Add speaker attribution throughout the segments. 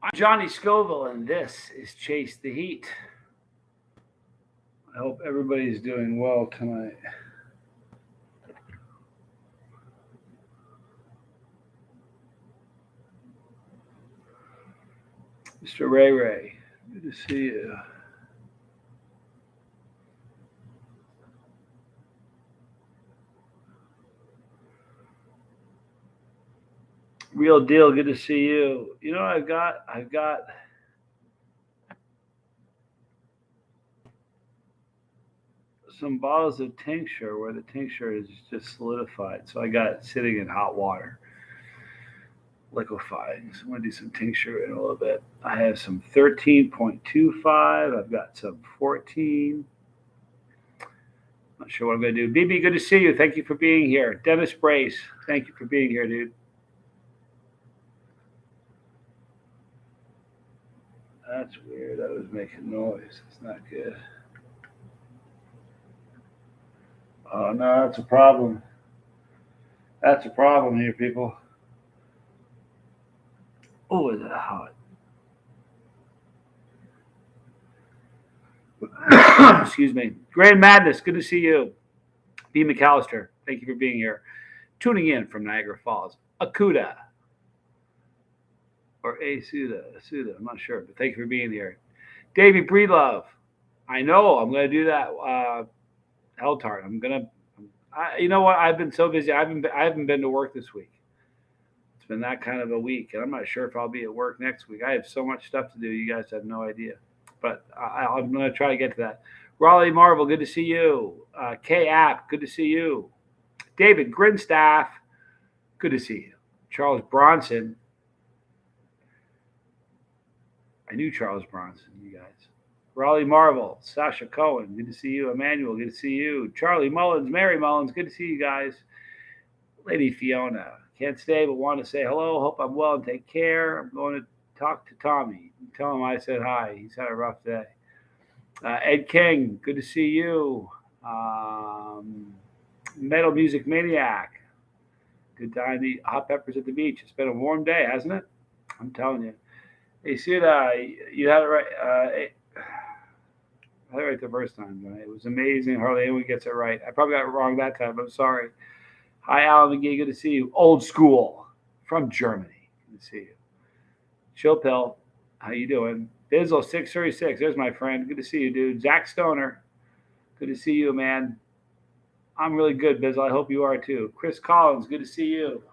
Speaker 1: I'm Johnny Scoville, and this is Chase the Heat. I hope everybody's doing well tonight. Mr. Ray Ray, good to see you. Real deal, good to see you. You know, I've got some bottles of tincture where the tincture is just solidified. So I got it sitting in hot water, liquefying. So I'm gonna do some tincture in a little bit. I have some 13.25. I've got some 14. Not sure what I'm gonna do. BB, good to see you. Thank you for being here. Dennis Brace, thank you for being here, dude. That's weird. That was making noise. It's not good. Oh no, that's a problem. That's a problem here, people. Oh, is it hot? Excuse me. Grand Madness, good to see you. B. McAllister, thank you for being here. Tuning in from Niagara Falls. Akuda or Asuda, I'm not sure, but thank you for being here. Davey Breedlove, I know I'm going to do that. Helltart, I'm going to. You know what? I've been so busy. I haven't been to work this week. It's been that kind of a week, and I'm not sure if I'll be at work next week. I have so much stuff to do. You guys have no idea, but I'm going to try to get to that. Raleigh Marvel, good to see you. K App, good to see you. David Grinstaff, good to see you. Charles Bronson, I knew Charles Bronson, you guys. Raleigh Marvel, Sasha Cohen, good to see you. Emmanuel, good to see you. Charlie Mullins, Mary Mullins, good to see you guys. Lady Fiona, can't stay but want to say hello. Hope I'm well and take care. I'm going to talk to Tommy. Tell him I said hi. He's had a rough day. Ed King, good to see you. Metal Music Maniac, good time to eat hot peppers at the beach. It's been a warm day, hasn't it? I'm telling you. Hey, Suda, you had it right. I had it right the first time. Right? It was amazing. Hardly anyone gets it right. I probably got it wrong that time. I'm sorry. Hi, Alan McGee. Good to see you. Old school from Germany. Good to see you. Chill Pill. How you doing? Bizzle 636. There's my friend. Good to see you, dude. Zach Stoner. Good to see you, man. I'm really good, Bizzle. I hope you are too. Chris Collins. Good to see you.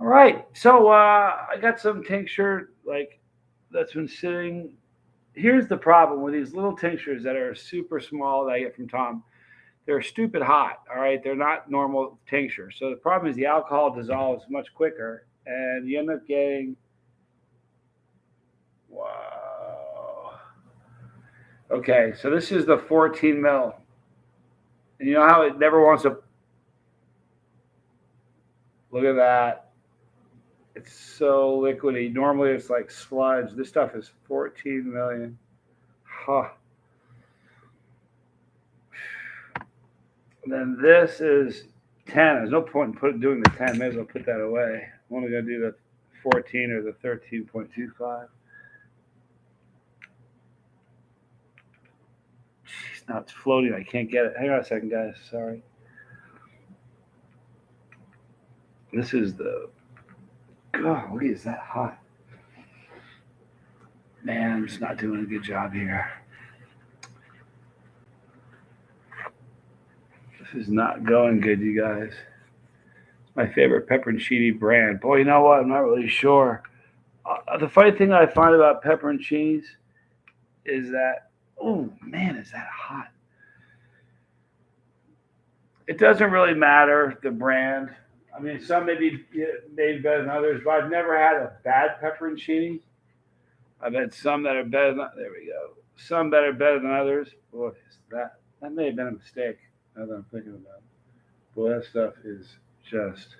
Speaker 1: All right. So I got some tincture that's been sitting. Here's the problem with these little tinctures that are super small that I get from Tom. They're stupid hot. All right. They're not normal tinctures. So the problem is the alcohol dissolves much quicker, and you end up getting. Wow. Okay. So this is the 14 mil. And you know how it never wants to. Look at that. It's so liquidy. Normally it's like sludge. This stuff is 14 million. Huh. And then this is 10. There's no point in doing the 10. May as well put that away. I'm only going to do the 14 or the 13.25. Jeez, now it's floating. I can't get it. Hang on a second, guys. Sorry. This is the. Golly, is that hot? Man, I'm just not doing a good job here. This is not going good, you guys. It's my favorite pepperoncini brand. Boy, you know what? I'm not really sure. The funny thing I find about pepperoncinis is that, oh man, is that hot? It doesn't really matter the brand. I mean, some may be made better than others, but I've never had a bad pepperoncini. I've had some that are better than, there we go. Some that are better than others. Boy, that may have been a mistake now that I'm thinking about it. Boy, that stuff is just,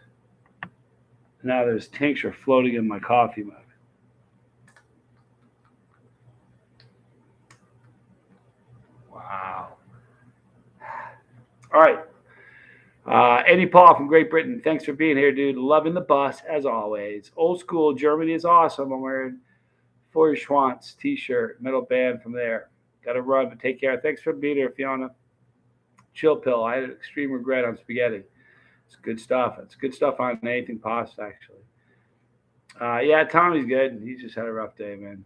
Speaker 1: now there's tincture floating in my coffee mug. Wow. All right. Eddie Paul from Great Britain. Thanks for being here, dude. Loving the bus as always. Old school Germany is awesome. I'm wearing Feuerschwanz t-shirt, metal band from there. Got to run, but take care. Thanks for being here, Fiona. Chill pill. I had an extreme regret on spaghetti. It's good stuff. It's good stuff on anything pasta, actually. Yeah, Tommy's good. He's just had a rough day, man.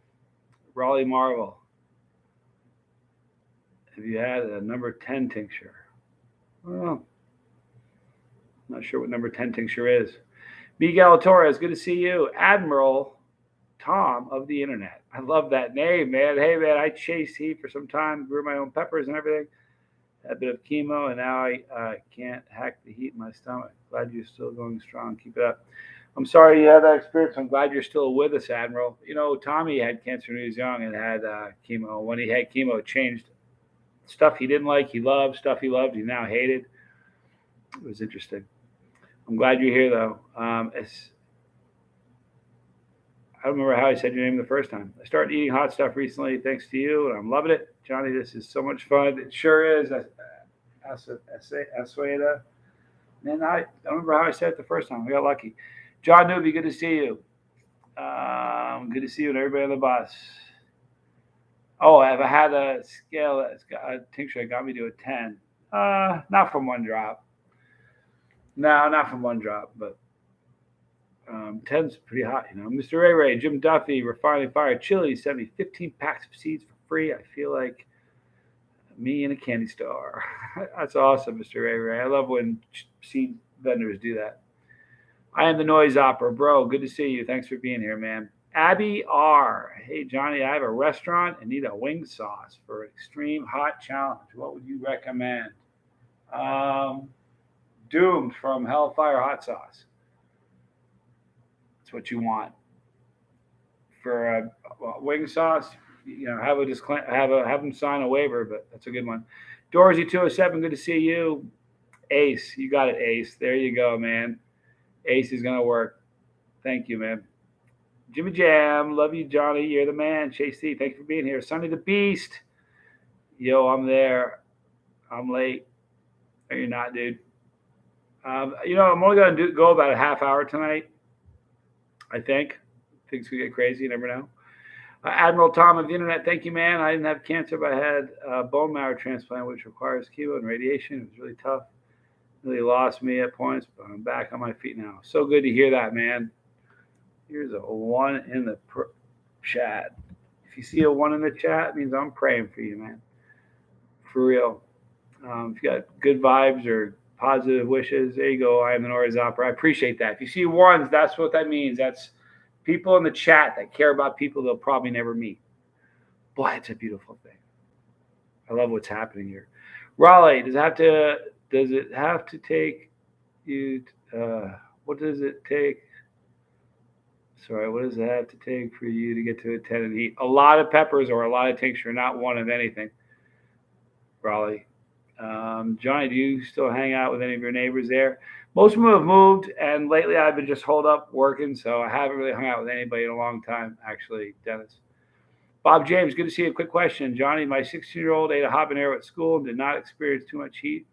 Speaker 1: Raleigh Marvel. Have you had a number 10 tincture? Well, I'm not sure what number 10 tincture is. Miguel Torres, good to see you. Admiral Tom of the Internet. I love that name, man. Hey, man, I chased heat for some time, grew my own peppers and everything. Had a bit of chemo, and now I can't hack the heat in my stomach. Glad you're still going strong. Keep it up. I'm sorry you had that experience. I'm glad you're still with us, Admiral. You know, Tommy had cancer when he was young and had chemo. When he had chemo, it changed stuff he didn't like, he loved. Stuff he loved, he now hated. It was interesting. I'm glad you're here, though. I don't remember how I said your name the first time. I started eating hot stuff recently, thanks to you, and I'm loving it. Johnny, this is so much fun. It sure is. Asueda. Man, I don't remember how I said it the first time. I got lucky. John Newby, good to see you. Good to see you and everybody on the bus. Oh, have I had a scale that's got a tincture that got me to a 10? Not from one drop. No, not from one drop, but 10's pretty hot, you know. Mr. Ray Ray, Jim Duffy, Refining Fire, Chili sent me 15 packs of seeds for free. I feel like me in a candy store. That's awesome, Mr. Ray Ray. I love when seed vendors do that. I am the Noise Opera, bro. Good to see you. Thanks for being here, man. Abby R. Hey, Johnny, I have a restaurant and need a wing sauce for an extreme hot challenge. What would you recommend? Doomed from Hellfire Hot Sauce. That's what you want for a wing sauce. You know, have them sign a waiver, but that's a good one. Dorsey 207, good to see you. Ace, you got it, Ace. There you go, man. Ace is gonna work. Thank you, man. Jimmy Jam, love you, Johnny. You're the man. Chase C, thank you for being here. Sonny the Beast, yo, I'm there. I'm late. No, you're not, dude. You know, I'm only gonna go about a half hour tonight. I think things could get crazy. You never know. Admiral Tom of the Internet, thank you, man. I didn't have cancer, but I had a bone marrow transplant, which requires chemo and radiation. It was really tough. Really lost me at points, but I'm back on my feet now. So good to hear that, man. Here's a 1 in the chat. If you see a 1 in the chat, it means I'm praying for you, man. For real. If you got good vibes or positive wishes, there you go. I am the Noise Opera. I appreciate that. If you see ones, that's what that means. That's people in the chat that care about people they'll probably never meet. Boy, it's a beautiful thing. I love what's happening here. Raleigh, does it have to take you? What does it take? Sorry, what does it have to take for you to get to a 10 and heat? A lot of peppers or a lot of tincture, not one of anything. Raleigh. Johnny, do you still hang out with any of your neighbors there? Most of them have moved, and lately I've been just holed up working, so I haven't really hung out with anybody in a long time, actually, Dennis. Bob James, good to see you. Quick question. Johnny, my 16-year-old ate a habanero at school and did not experience too much heat.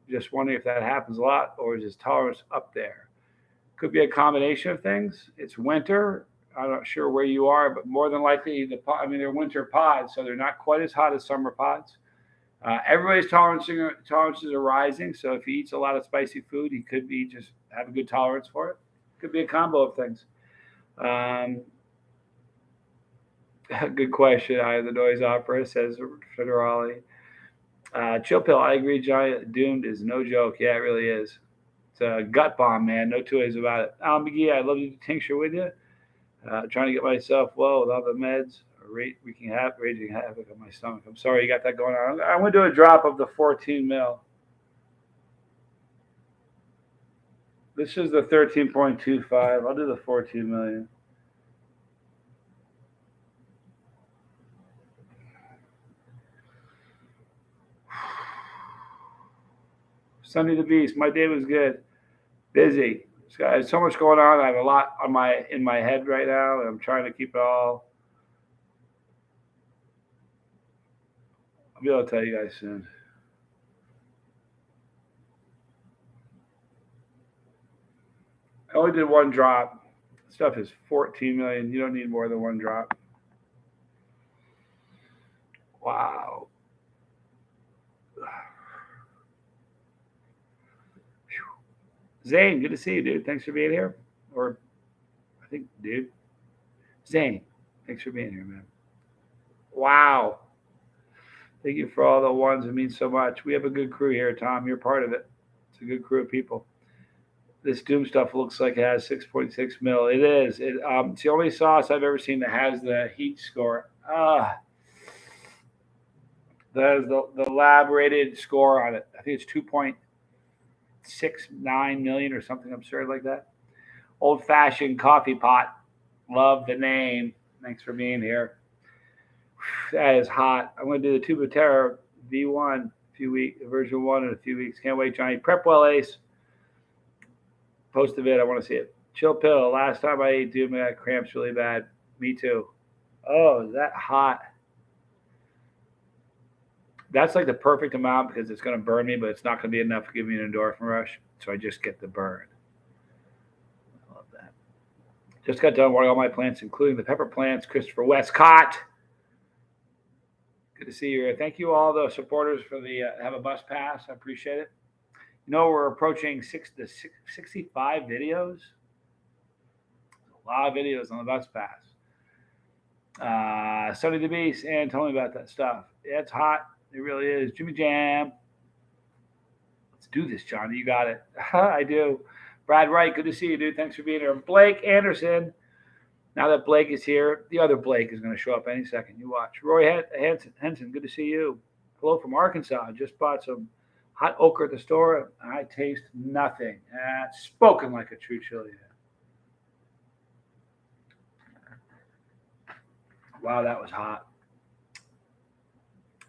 Speaker 1: Just wondering if that happens a lot, or is his tolerance up there? Could be a combination of things. It's winter. I'm not sure where you are, but more than likely, they're winter pods, so they're not quite as hot as summer pods. Everybody's tolerances are rising, so if he eats a lot of spicy food, he could be just have a good tolerance for it. Could be a combo of things. Good question. The Noise Opera says Federale. Chill pill. I agree, Johnny. Doomed is no joke. Yeah, it really is. It's a gut bomb, man. No two ways about it. Alan McGee, I'd love to do tincture with you. Trying to get myself well with all the meds. Raging havoc on my stomach. I'm sorry you got that going on. I'm going to do a drop of the 14 mil. This is the 13.25. I'll do the 14 million. Sunday the Beast. My day was good. Busy. There's so much going on. I have a lot in my head right now, and I'm trying to keep it all. I'll be able to tell you guys soon. I only did one drop. Stuff is 14 million. You don't need more than one drop. Wow. Zane, good to see you, dude. Thanks for being here. Or, I think, dude. Zane, thanks for being here, man. Wow. Thank you for all the ones. It means so much. We have a good crew here, Tom. You're part of it. It's a good crew of people. This Doom stuff looks like it has 6.6 mil. It is. It's the only sauce I've ever seen that has the heat score. That is the lab rated score on it. I think it's 2.69 million or something absurd like that. Old fashioned coffee pot. Love the name. Thanks for being here. That is hot. I'm going to do the Tube of Terror V1 version 1 in a few weeks. Can't wait, Johnny. Prep well, Ace. Post a vid. I want to see it. Chill pill. Last time I ate Doom, I got cramps really bad. Me too. Oh, is that hot? That's like the perfect amount because it's going to burn me, but it's not going to be enough to give me an endorphin rush. So I just get the burn. I love that. Just got done watering all my plants, including the pepper plants. Christopher Westcott. Good to see you here. Thank you all the supporters for the have a bus pass. I appreciate it. You know, we're approaching 65 videos. A lot of videos on the bus pass. Sonny the Beast, and tell me about that stuff. Yeah, it's hot. It really is. Jimmy Jam. Let's do this, Johnny. You got it. I do. Brad Wright, good to see you, dude. Thanks for being here. Blake Anderson. Now that Blake is here, the other Blake is going to show up any second. You watch. Roy Henson, good to see you. Hello from Arkansas. I just bought some hot okra at the store. I taste nothing. Spoken like a true chili. Wow, that was hot.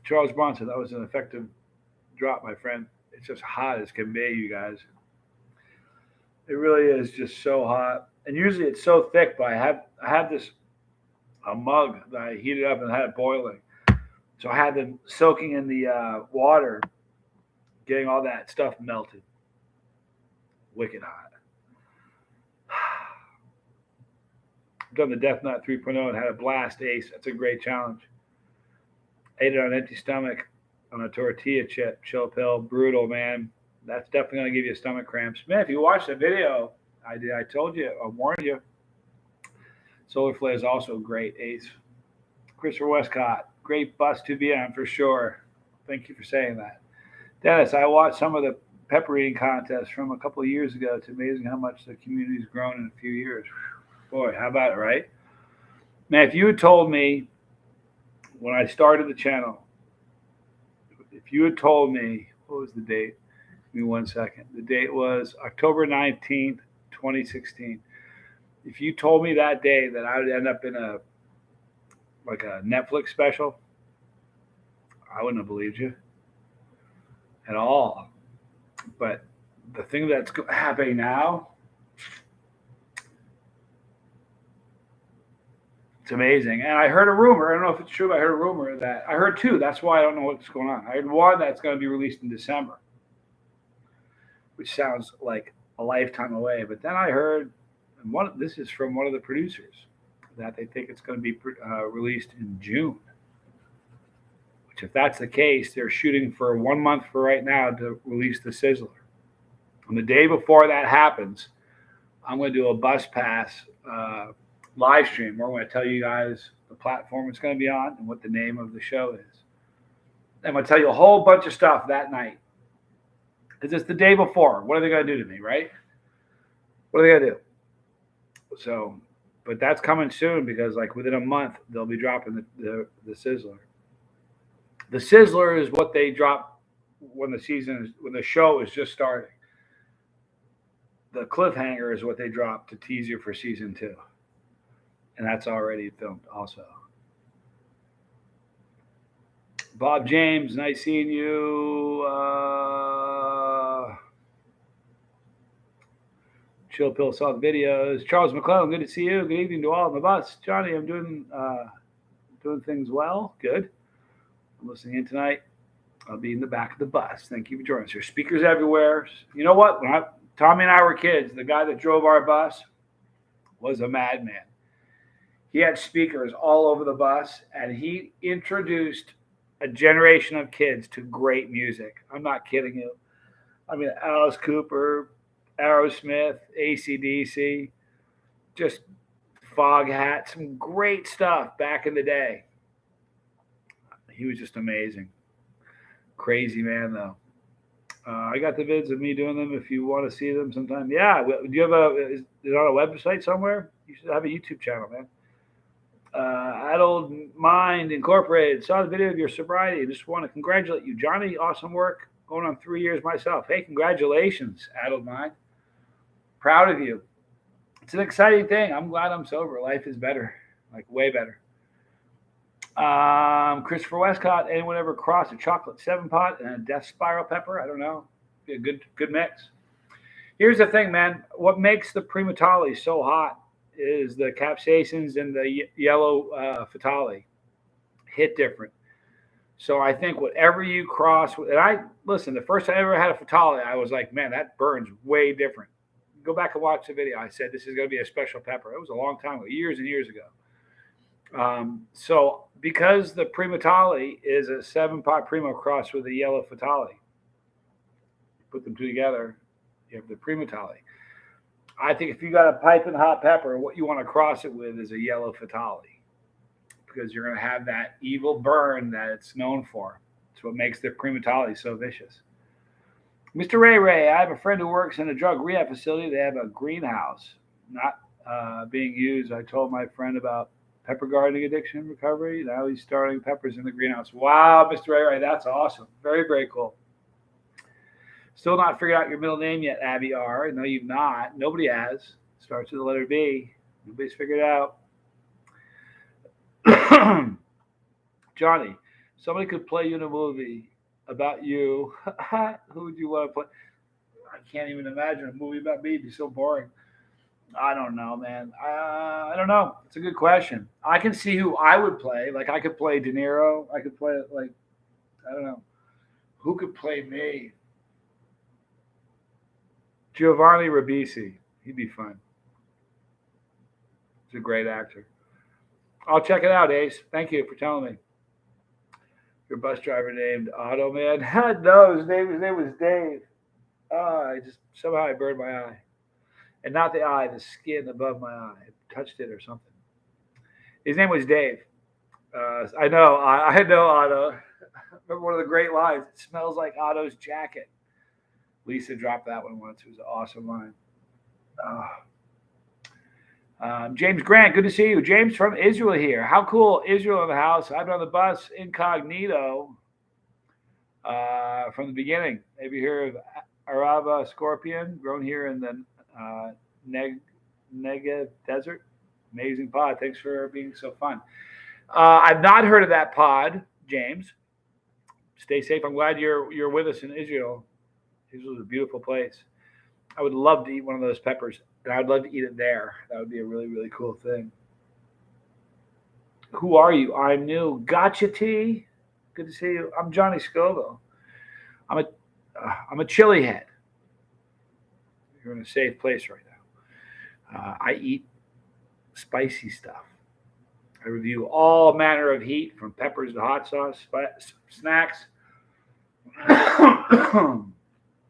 Speaker 1: Charles Bronson, that was an effective drop, my friend. It's just hot as can be, you guys. It really is just so hot. And usually it's so thick, but I have this a mug that I heated up and had it boiling. So I had them soaking in the water, getting all that stuff melted. Wicked hot. I've done the Death Knot 3.0 and had a blast, Ace. That's a great challenge. Ate it on an empty stomach on a tortilla chip, chill pill. Brutal, man. That's definitely going to give you stomach cramps. Man, if you watch the video, I told you, I warned you. Solar Flare is also great, Ace. Christopher Westcott, great bus to be on for sure. Thank you for saying that. Dennis, I watched some of the pepper eating contests from a couple of years ago. It's amazing how much the community's grown in a few years. Boy, how about it, right? Man, if you had told me when I started the channel, if you had told me, what was the date? Give me 1 second. The date was October 19th, 2016. If you told me that day that I would end up in a Netflix special, I wouldn't have believed you at all. But the thing that's happening now, it's amazing. And I heard a rumor. I don't know if it's true, but I heard a rumor that I heard two. That's why I don't know what's going on. I heard one that's going to be released in December, which sounds like a lifetime away. But then I heard, and this is from one of the producers, that they think it's going to be released in June. Which, if that's the case, they're shooting for 1 month for right now to release the Sizzler. And the day before that happens, I'm going to do a bus pass live stream where I'm going to tell you guys the platform it's going to be on and what the name of the show is. I'm going to tell you a whole bunch of stuff that night. Because it's the day before. What are they going to do to me, right? What are they going to do? So, but that's coming soon because, like, within a month, they'll be dropping the Sizzler. The Sizzler is what they drop when the show is just starting. The cliffhanger is what they drop to tease you for season 2. And that's already filmed also. Bob James, nice seeing you. Chill Pill saw the videos. Charles McClellan, good to see you. Good evening to all on the bus. Johnny, I'm doing things well. Good. I'm listening in tonight. I'll be in the back of the bus. Thank you for joining us. There's speakers everywhere. You know what? Tommy and I were kids. The guy that drove our bus was a madman. He had speakers all over the bus, and he introduced a generation of kids to great music. I'm not kidding you. I mean, Alice Cooper, Aerosmith, AC/DC, just Foghat, some great stuff back in the day. He was just amazing. Crazy man, though. I got the vids of me doing them if you want to see them sometime. Yeah, do you have is it on a website somewhere? You should have a YouTube channel, man. Adult Mind Incorporated. Saw the video of your sobriety. Just want to congratulate you, Johnny. Awesome work. Going on 3 years myself. Hey, congratulations, Adult Mind. Proud of you. It's an exciting thing. I'm glad I'm sober. Life is better, like way better. Christopher Westcott. Anyone ever cross a chocolate 7-pot and a death spiral pepper? I don't know. Be a good mix. Here's the thing, man. What makes the Primatali so hot is the capsaicins and the yellow fatali hit different. So I think whatever you cross, and listen, the first time I ever had a fatali, I was like, man, that burns way different. Go back and watch the video. I said, this is going to be a special pepper. It was a long time ago, years and years ago. So because the Primatali is a 7-pot Primo cross with a yellow fatali, put them two together, you have the Primatali. I think if you got a piping hot pepper, what you want to cross it with is a yellow fatali, because you're going to have that evil burn that it's known for. It's what makes the Primatali so vicious. Mr. Ray, I have a friend who works in a drug rehab facility. They have a greenhouse not being used. I told my friend about pepper gardening addiction recovery. Now he's starting peppers in the greenhouse. Wow, Mr. Ray, that's awesome. Very, very cool. Still not figured out your middle name yet, Abby R. No, you've not. Nobody has. Starts with the letter B. Nobody's figured it out. Johnny, somebody could play you in a movie about you. Who would you want to play? I can't even imagine a movie about me. It'd be so boring. I don't know, man. I don't know. It's a good question. I can see who I would play. Like, I could play De Niro. I could play, like, I don't know. Who could play me? Giovanni Ribisi. He'd be fun. He's a great actor. I'll check it out, Ace. Thank you for telling me. Your bus driver named Otto, man. No, his name was Dave. Somehow I burned my eye. And not the eye, the skin above my eye. I touched it or something. His name was Dave. I know Otto. Remember one of the great lines, it smells like Otto's jacket. Lisa dropped that one once. It was an awesome line. James Grant, good to see you. James from Israel here. How cool. Israel in the house. I've been on the bus incognito from the beginning. Maybe you hear of Arava Scorpion, grown here in the Negev Desert. Amazing pod. Thanks for being so fun. I've not heard of that pod, James. Stay safe. I'm glad you're with us in Israel. Israel is a beautiful place. I would love to eat one of those peppers, and I'd love to eat it there. That would be a really, really cool thing. Who are you? I'm new. Gotcha, T. Good to see you. I'm Johnny Scoville. I'm a chili head. You're in a safe place right now. I eat spicy stuff. I review all manner of heat, from peppers to hot sauce, snacks.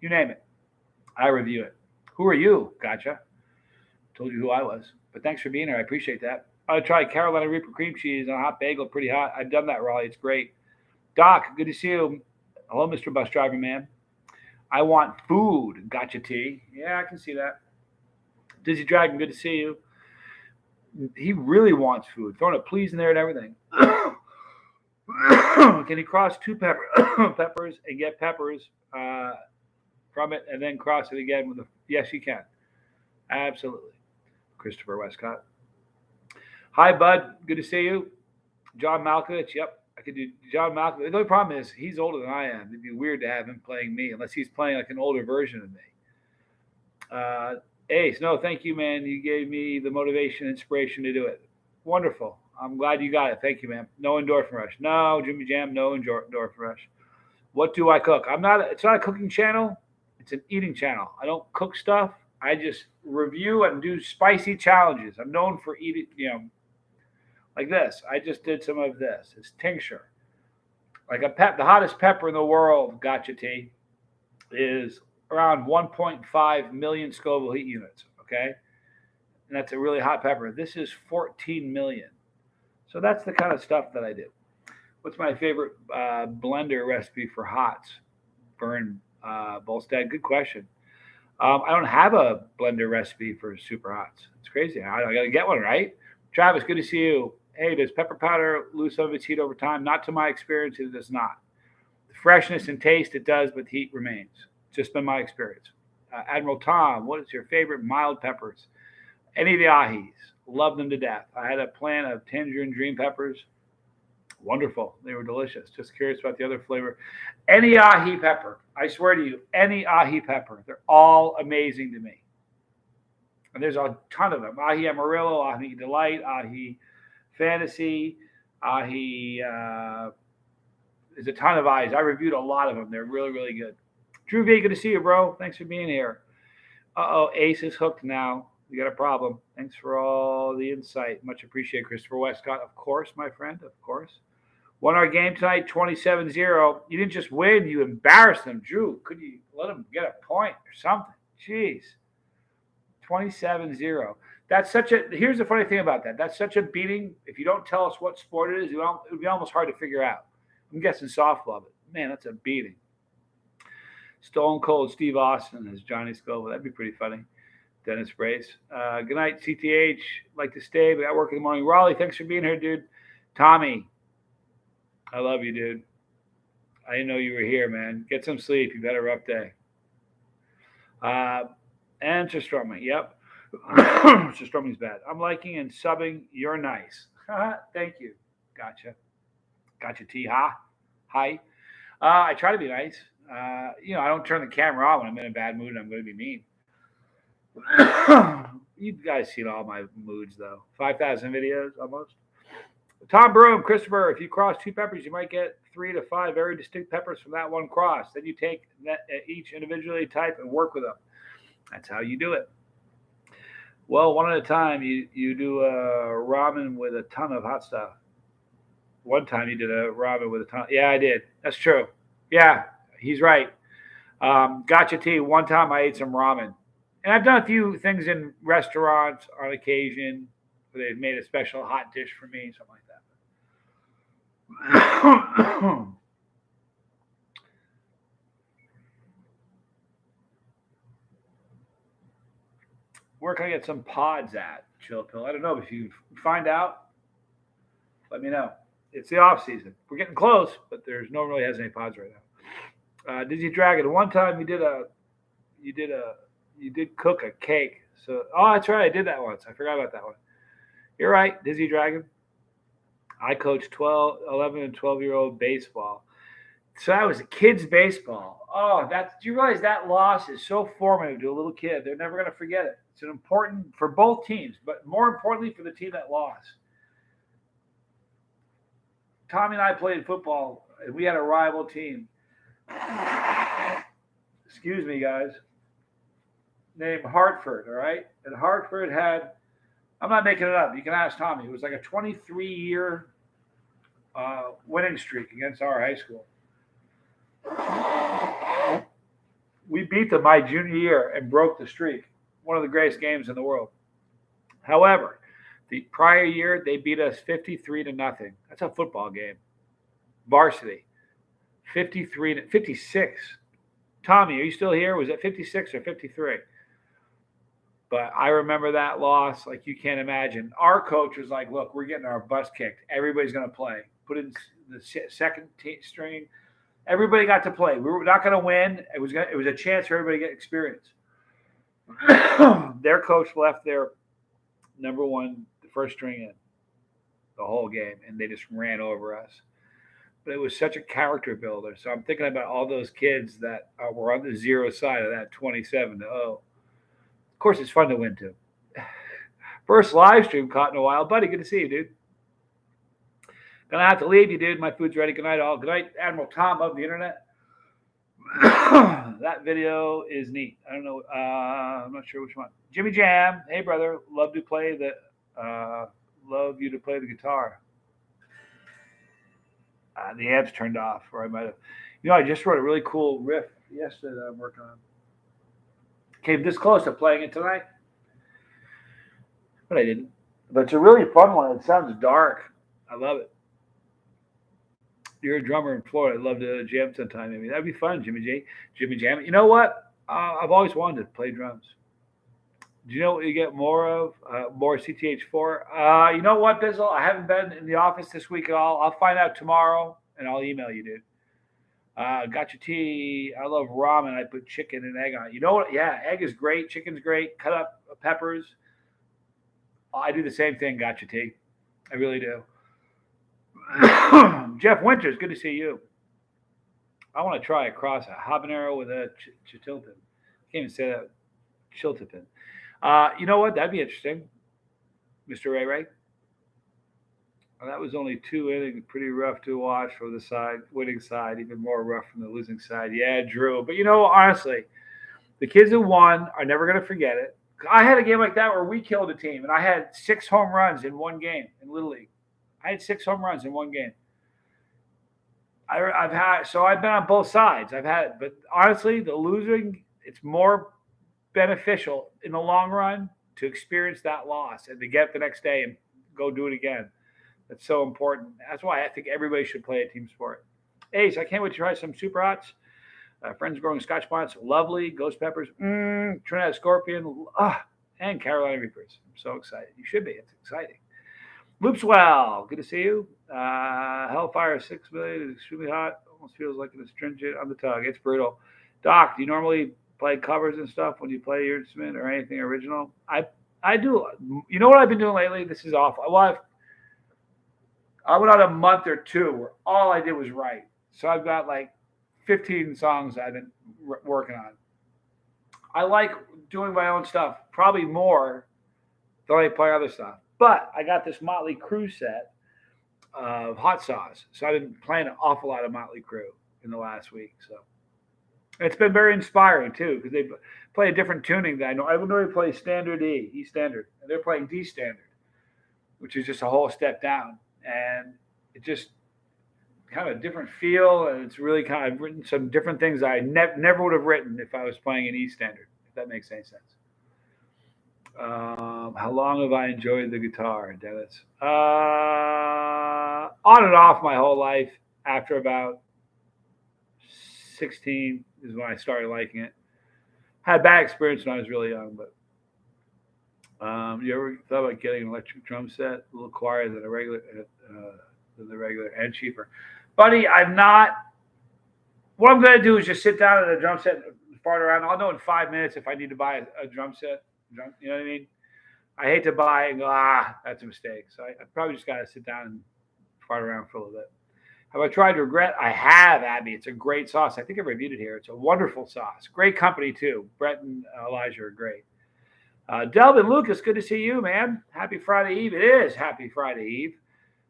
Speaker 1: You name it. I review it. Who are you? Gotcha. Told you who I was. But thanks for being here. I appreciate that. I tried Carolina Reaper cream cheese and a hot bagel. Pretty hot. I've done that, Raleigh. It's great. Doc, good to see you. Hello, Mr. Bus Driver Man. I want food. Gotcha, T. Yeah, I can see that. Dizzy Dragon, good to see you. He really wants food. Throwing a please in there and everything. Can he cross two peppers and get peppers from it and then cross it again with yes, you can. Absolutely. Christopher Westcott. Hi, bud. Good to see you. John Malkovich. Yep. I could do John Malkovich. The only problem is he's older than I am. It'd be weird to have him playing me unless he's playing like an older version of me. Ace, no, thank you, man. You gave me the motivation, inspiration to do it. Wonderful. I'm glad you got it. Thank you, man. No endorphin rush. No, Jimmy Jam, no endorphin rush. What do I cook? It's not a cooking channel. It's an eating channel. I don't cook stuff. I just review and do spicy challenges. I'm known for eating, like this. I just did some of this. It's tincture. Like the hottest pepper in the world, gotcha tea, is around 1.5 million Scoville heat units. Okay, and that's a really hot pepper. This is 14 million. So that's the kind of stuff that I do. What's my favorite blender recipe for hots? Vern Bolstad, good question. I don't have a blender recipe for super hots. It's crazy. I got to get one, right? Travis, good to see you. Hey, does pepper powder lose some of its heat over time? Not to my experience, it does not. The freshness and taste, it does, but the heat remains. Just been my experience. Admiral Tom, what is your favorite mild peppers? Any of the ahis. Love them to death. I had a plant of tangerine dream peppers. Wonderful. They were delicious. Just curious about the other flavor. Any ahi pepper. I swear to you, any ahi pepper. They're all amazing to me. And there's a ton of them. Ahi Amarillo, Ahi Delight, Ahi Fantasy, Ahi. There's a ton of ahis. I reviewed a lot of them. They're really, really good. Drew V, good to see you, bro. Thanks for being here. Ace is hooked now. We got a problem. Thanks for all the insight. Much appreciated, Christopher Westcott. Of course, my friend. Of course. Won our game tonight, 27-0. You didn't just win. You embarrassed them. Drew, could you let them get a point or something? Jeez. 27-0. Here's the funny thing about that. That's such a beating. If you don't tell us what sport it is, it would be almost hard to figure out. I'm guessing softball, but man, that's a beating. Stone Cold Steve Austin as Johnny Scoville. That'd be pretty funny. Dennis Brace. Good night, CTH. Like to stay, but got work in the morning. Raleigh, thanks for being here, dude. Tommy, I love you, dude. I didn't know you were here, man. Get some sleep. You've had a rough day. And Strumming. Yep. Strumming's bad. I'm liking and subbing. You're nice. Thank you. Gotcha, T. Hi. I try to be nice. I don't turn the camera on when I'm in a bad mood and I'm going to be mean. You guys seen all my moods, though. 5,000 videos almost. Tom Broom, Christopher, if you cross two peppers, you might get 3 to 5 very distinct peppers from that one cross. Then you take each individually, type, and work with them. That's how you do it. Well, one at a time, you do ramen with a ton of hot stuff. One time you did a ramen with a ton. Yeah, I did. That's true. Yeah, he's right. Gotcha tea. One time I ate some ramen. And I've done a few things in restaurants on occasion where they've made a special hot dish for me, something like that. Where can I get some pods at, Chill Pill? I don't know. If you find out, let me know. It's the off season. We're getting close, but no one really has any pods right now. Dizzy Dragon. One time you did cook a cake. So, that's right. I did that once. I forgot about that one. You're right, Dizzy Dragon. I coached 11 and 12-year-old baseball. So that was a kid's baseball. Do you realize that loss is so formative to a little kid? They're never going to forget it. It's important for both teams, but more importantly for the team that lost. Tommy and I played football, and we had a rival team. Excuse me, guys. Named Hartford, all right? And Hartford had, I'm not making it up. You can ask Tommy. It was like a 23-year winning streak against our high school. We beat them my junior year and broke the streak. One of the greatest games in the world. However, the prior year, they beat us 53-0. That's a football game. Varsity. 56. Tommy, are you still here? Was it 56 or 53? But I remember that loss like you can't imagine. Our coach was like, look, we're getting our butts kicked. Everybody's going to play. Put in the second string. Everybody got to play. We were not going to win. It was a chance for everybody to get experience. Their coach left their number one, the first string in the whole game, and they just ran over us. But it was such a character builder. So I'm thinking about all those kids that were on the zero side of that 27-0. Of course, it's fun to win too. First live stream caught in a while. Buddy, good to see you, dude. Gonna have to leave you, dude. My food's ready. Good night, all. Good night, Admiral Tom of the internet. That video is neat. I don't know. I'm not sure which one. Jimmy Jam. Hey, brother. Love you to play the guitar. The amp's turned off, or I might have. I just wrote a really cool riff yesterday that I'm working on. Came this close to playing it tonight, but I didn't. But it's a really fun one. It sounds dark. I love it. You're a drummer in Florida. I'd love to jam sometime. Maybe that'd be fun, Jimmy J. Jimmy Jam. You know what? I've always wanted to play drums. Do you know what you get more of? More CTH4. You know what, Bizzle? I haven't been in the office this week at all. I'll find out tomorrow, and I'll email you, dude. Got your tea. I love ramen. I put chicken and egg on it. You know what? Yeah, egg is great. Chicken's great. Cut up peppers. I do the same thing. Got your tea. I really do. Jeff Winters, good to see you. I want to try a cross a habanero with a chiltepin. Can't even say that. Chiltepin. You know what? That'd be interesting, Mr. Ray Ray. Well, that was only 2 innings, pretty rough to watch for the winning side, even more rough from the losing side. Yeah, Drew. But honestly, the kids who won are never going to forget it. I had a game like that where we killed a team, and I had 6 home runs in one game in Little League. I had 6 home runs in one game. I've been on both sides. I've had it, but honestly, the losing, it's more beneficial in the long run to experience that loss and to get up the next day and go do it again. That's so important. That's why I think everybody should play a team sport. Ace, I can't wait to try some super hots. Friends growing Scotch bonnets, lovely. Ghost peppers, Trinidad scorpion, and Carolina reapers. I'm so excited. You should be. It's exciting. Loopswell, good to see you. Hellfire 6 million is extremely hot. Almost feels like an astringent on the tongue. It's brutal. Doc, do you normally play covers and stuff when you play your instrument or anything original? I do. You know what I've been doing lately? This is awful. Well, I went on a month or two where all I did was write. So I've got like 15 songs I've been working on. I like doing my own stuff probably more than I play other stuff. But I got this Motley Crue set of hot sauce. So I've been playing an awful lot of Motley Crue in the last week. So it's been very inspiring too, because they play a different tuning than I know. I would normally play standard E standard, and they're playing D standard, which is just a whole step down. And it just kind of a different feel, and it's really kind of written some different things I never would have written if I was playing an E standard, if that makes any sense. How long have I enjoyed the guitar, Dennis? On and off my whole life. After about 16 is when I started liking it. Had bad experience when I was really young, but you ever thought about getting an electric drum set? A little quieter than the regular and cheaper. Buddy, I've not. What I'm going to do is just sit down at a drum set and fart around. I'll know in 5 minutes if I need to buy a drum set. You know what I mean? I hate to buy and go, that's a mistake. So I probably just got to sit down and fart around for a little bit. Have I tried to regret? I have, Abby. It's a great sauce. I think I reviewed it here. It's a wonderful sauce. Great company, too. Brett and Elijah are great. Delvin Lucas, good to see you, man. Happy Friday Eve. It is Happy Friday Eve.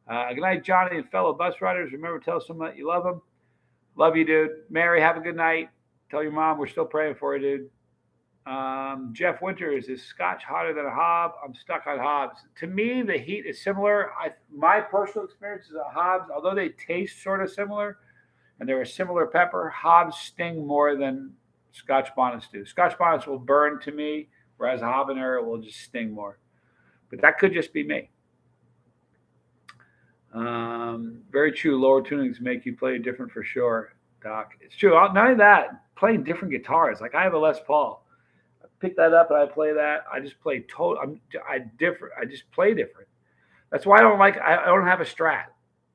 Speaker 1: Good night, Johnny and fellow bus riders. Remember, tell someone that you love them. Love you, dude. Mary, have a good night. Tell your mom we're still praying for you, dude. Jeff Winters, is Scotch hotter than a Hob? I'm stuck on Hobs. To me, the heat is similar. My personal experience is that Hobs, although they taste sort of similar, and they're a similar pepper, Hobs sting more than Scotch bonnets do. Scotch bonnets will burn to me, whereas a habanero will just sting more. But that could just be me. Very true. Lower tunings make you play different for sure, Doc. It's true. Not only that, playing different guitars. Like I have a Les Paul. I pick that up and I play that. I just play different. I just play different. That's why I don't have a Strat,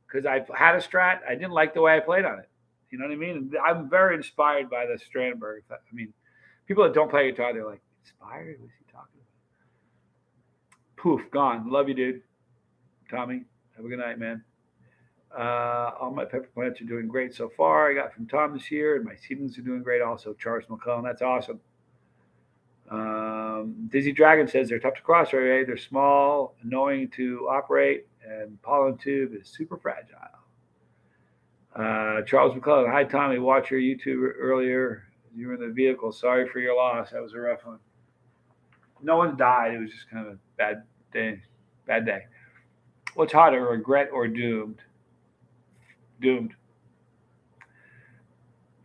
Speaker 1: because I've had a Strat. I didn't like the way I played on it. You know what I mean? I'm very inspired by the Strandberg. I mean, people that don't play guitar, they're like, inspired? What's he talking about? Poof, gone. Love you, dude. Tommy, have a good night, man. All my pepper plants are doing great so far. I got from Tom this year, and my seedlings are doing great also. Charles McClellan, that's awesome. Dizzy Dragon says they're tough to cross, right? They're small, annoying to operate, and pollen tube is super fragile. Charles McClellan, hi Tommy, watch your YouTube earlier. You were in the vehicle. Sorry for your loss. That was a rough one. No one died. It was just kind of a bad day. Bad day. What's hotter, regret or doomed? Doomed.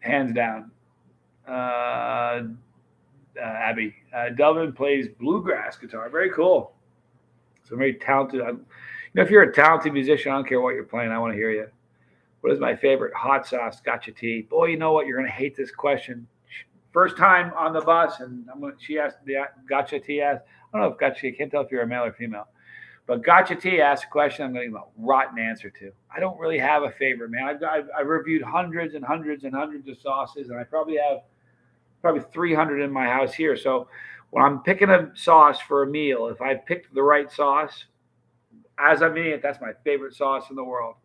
Speaker 1: Hands down. Abby. Delvin plays bluegrass guitar. Very cool. So very talented. If you're a talented musician, I don't care what you're playing. I want to hear you. What is my favorite hot sauce? Gotcha tea. Boy, you know what? You're going to hate this question. First time on the bus, and she asked the Gotcha tea asked. I don't know if Gotcha. I can't tell if you're a male or female. But Gotcha T asked a question I'm going to give a rotten answer to. I don't really have a favorite, man. I've reviewed hundreds and hundreds and hundreds of sauces, and I probably have 300 in my house here. So when I'm picking a sauce for a meal, if I picked the right sauce, as I'm eating it, that's my favorite sauce in the world.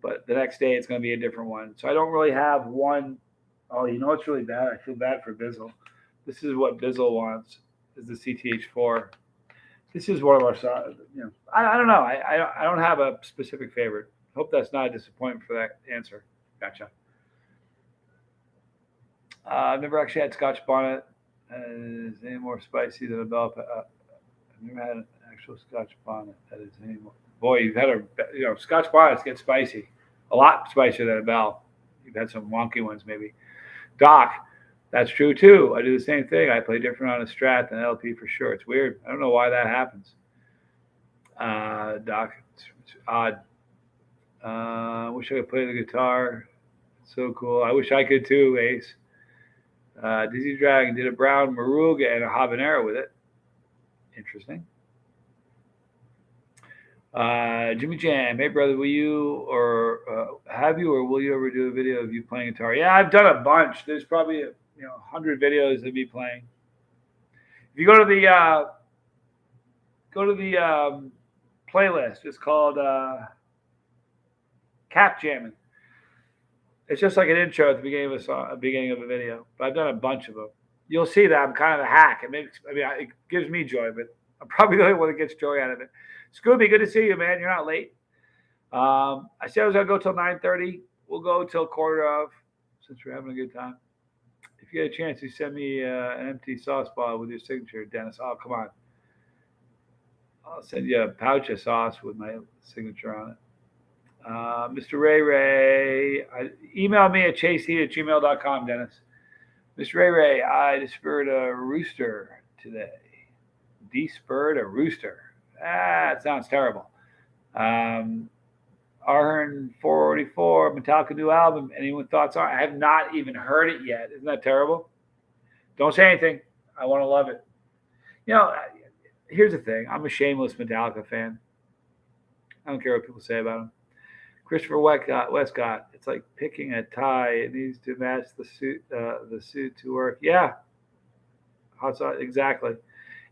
Speaker 1: But the next day, it's going to be a different one. So I don't really have one. Oh, you know what's really bad? I feel bad for Bizzle. This is what Bizzle wants, is the CTH4. This is one of our, I don't know. I don't have a specific favorite. Hope that's not a disappointment for that answer. Gotcha. I've never actually had Scotch bonnet. Is any more spicy than a bell pepper? I've never had an actual Scotch bonnet that is any more. Boy, you've had Scotch bonnets get spicy, a lot spicier than a bell. You've had some wonky ones maybe. Doc, that's true too. I do the same thing. I play different on a Strat than an LP for sure. It's weird. I don't know why that happens. Doc, it's odd. Wish I could play the guitar. It's so cool. I wish I could too, Ace. Dizzy Dragon did a brown Maruga and a habanero with it. Interesting. Jimmy Jam, hey brother, will you have you or will you ever do a video of you playing guitar? Yeah, I've done a bunch. There's probably 100 videos of me playing. If you go to the playlist, it's called Cap Jamming. It's just like an intro at the beginning of a song, beginning of a video. But I've done a bunch of them. You'll see that I'm kind of a hack. It gives me joy, but I'm probably the only one that gets joy out of it. Scooby, good to see you, man. You're not late. I said I was going to go till 9:30. We'll go till quarter of, since we're having a good time. If you get a chance, you send me an empty sauce bottle with your signature, Dennis. Oh, come on. I'll send you a pouch of sauce with my signature on it. Mr. Ray, email me at chaseheat@gmail.com, Dennis. Mr. Ray, I despurred a rooster today. Despurred a rooster. It sounds terrible. Arhern 444, Metallica new album. Anyone thoughts on it? I have not even heard it yet. Isn't that terrible? Don't say anything. I want to love it. Here's the thing. I'm a shameless Metallica fan. I don't care what people say about them. Christopher Westcott. It's like picking a tie. It needs to match the suit to work. Yeah. Hot sauce, exactly.